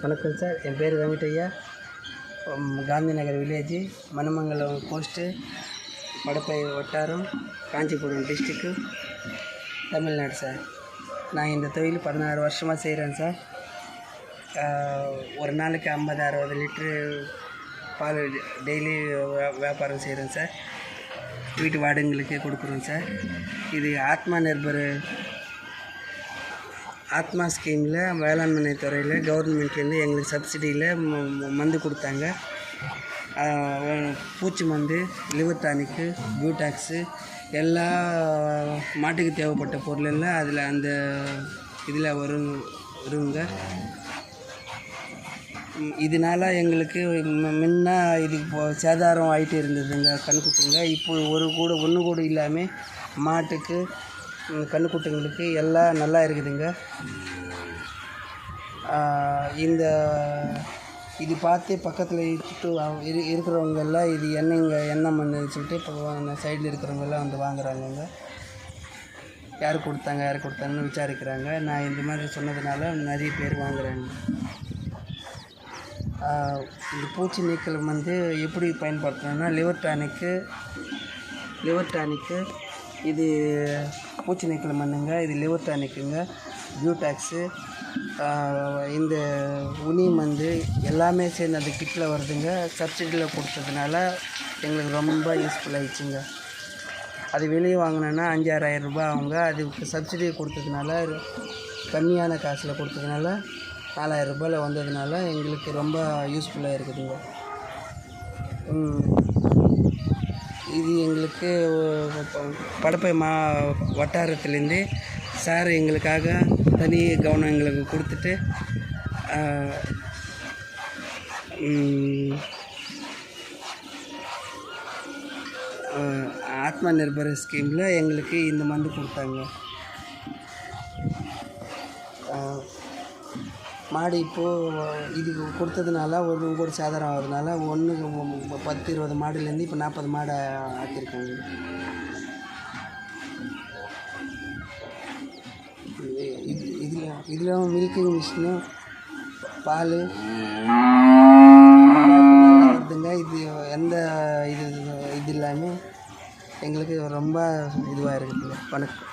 வணக்கம் சார், என் பேர் Venkataiah. Gandhi Nagar village, மணமங்கலம் post, மடப்பை வட்டாரம், காஞ்சிபுரம் டிஸ்ட்ரிக்கு, தமிழ்நாடு சார். நான் இந்த தொழில் 16 வருஷமாக செய்கிறேன் சார். ஒரு நாளைக்கு 50-60 லிட்ரு பால் டெய்லி வியாபாரம் செய்கிறேன் சார். வீட்டு வாடகைகளுக்கே கொடுக்குறோம் சார். இது ஆத்மா ஸ்கீமில் வேளாண்மை துறையில் கவர்மெண்ட்லேருந்து எங்களுக்கு சப்சிடியில் மருந்து கொடுத்தாங்க. பூச்சி மருந்து, லிவர் டானிக்கு, பியூடாக்ஸு, எல்லா மாட்டுக்கு தேவைப்பட்ட பொருள் எல்லாம் அதில் அந்த இதில் வருங்க. இதனால் எங்களுக்கு முன்ன இதுக்கு சேதாரம் ஆகிட்டு இருந்ததுங்க கண்ணுக்குட்டிங்க. இப்போ ஒன்று கூட இல்லாமல் மாட்டுக்கு கண்ணுக்குட்டிங்களுக்கு எல்லாம் நல்லா இருக்குதுங்க. இது பார்த்து பக்கத்தில் இருக்கிறவங்கெல்லாம் இது என்ன மண்ணு சொல்லிட்டு இப்போ சைடில் இருக்கிறவங்கெல்லாம் வந்து வாங்குறாங்கங்க. யார் கொடுத்தாங்கன்னு விசாரிக்கிறாங்க. நான் இந்த மாதிரி சொன்னதுனால நிறைய பேர் வாங்குறாங்க. இந்த பூச்சி நீக்கல் வந்து எப்படி பயன்படுத்தணும்னா லிவர் டானிக்கு இது பூச்சி நீக்கல் மண்ணுங்க. இது லிவர் டானிக்குங்க, பியூடாக்ஸு, இந்த உனி மருந்து எல்லாமே சேர்ந்து அந்த கிட்டில் வருதுங்க. சப்சிடியில் கொடுத்ததுனால எங்களுக்கு ரொம்ப யூஸ்ஃபுல் ஆகிடுச்சுங்க. அது வெளியே வாங்கினோன்னா 5,000-6,000 ரூபாய் ஆகுங்க. அதுக்கு சப்சிடி கொடுத்ததுனால கம்மியான காசில் கொடுத்ததுனால 4,000 ரூபாயில் வந்ததுனால எங்களுக்கு ரொம்ப யூஸ்ஃபுல்லாக இருக்குதுங்க. இது எங்களுக்கு படப்பை வட்டாரத்துலேருந்து சார் எங்களுக்காக தனி கவனம் எங்களுக்கு கொடுத்துட்டு ஆத்மா நிர்பர் ஸ்கீமில் எங்களுக்கு இந்த மருந்து கொடுத்தாங்க. மாடு இப்போது இது கொடுத்ததுனால ஒரு சேதாரம் ஆகுறதுனால 10-20 மாடுலேருந்து இப்போ 40 மாடு ஆக்கியிருக்காங்க. இதில் மில்கிங் மிஷினும் பால் வருதுங்க. இது எந்த இது இல்லாமல் எங்களுக்கு ரொம்ப இதுவாக இருக்குதுங்க. வணக்கம்.